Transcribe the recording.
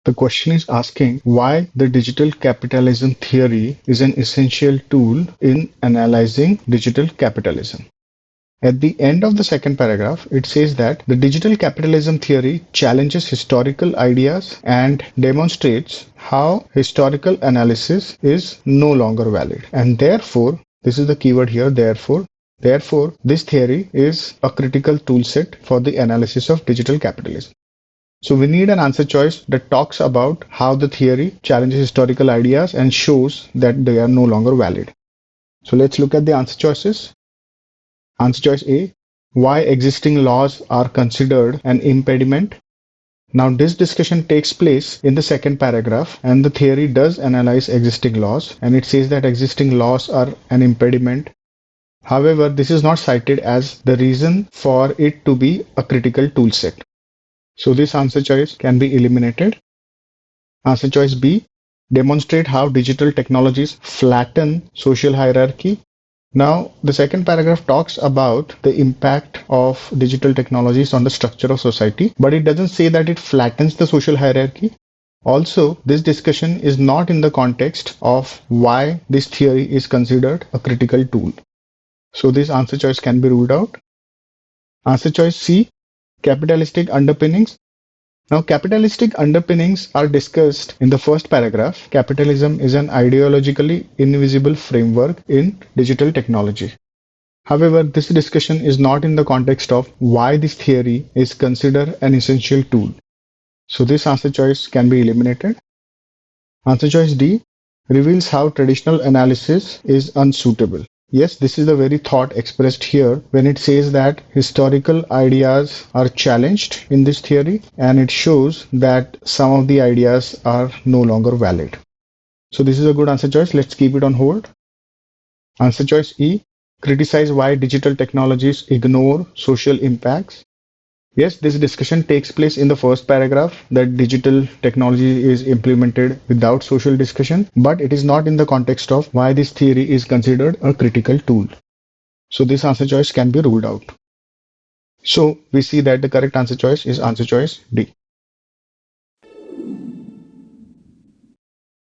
The question is asking why the digital capitalism theory is an essential tool in analyzing digital capitalism. At the end of the second paragraph, it says that the digital capitalism theory challenges historical ideas and demonstrates how historical analysis is no longer valid. And therefore, this is the keyword here, therefore, this theory is a critical toolset for the analysis of digital capitalism. So we need an answer choice that talks about how the theory challenges historical ideas and shows that they are no longer valid. So let's look at the answer choices. Answer choice A, why existing laws are considered an impediment. Now this discussion takes place in the second paragraph, and the theory does analyze existing laws, and it says that existing laws are an impediment. However, this is not cited as the reason for it to be a critical toolset. So this answer choice can be eliminated. Answer choice B, demonstrate how digital technologies flatten social hierarchy. Now, the second paragraph talks about the impact of digital technologies on the structure of society, but it doesn't say that it flattens the social hierarchy. Also, this discussion is not in the context of why this theory is considered a critical tool. So this answer choice can be ruled out. Answer choice C, capitalistic underpinnings. Now, capitalistic underpinnings are discussed in the first paragraph. Capitalism is an ideologically invisible framework in digital technology. However, this discussion is not in the context of why this theory is considered an essential tool. So this answer choice can be eliminated. Answer choice D reveals how traditional analysis is unsuitable. Yes, this is the very thought expressed here when it says that historical ideas are challenged in this theory, and it shows that some of the ideas are no longer valid. So this is a good answer choice. Let's keep it on hold. Answer choice E, criticize why digital technologies ignore social impacts. Yes, this discussion takes place in the first paragraph that digital technology is implemented without social discussion, but it is not in the context of why this theory is considered a critical tool. So this answer choice can be ruled out. So we see that the correct answer choice is answer choice D.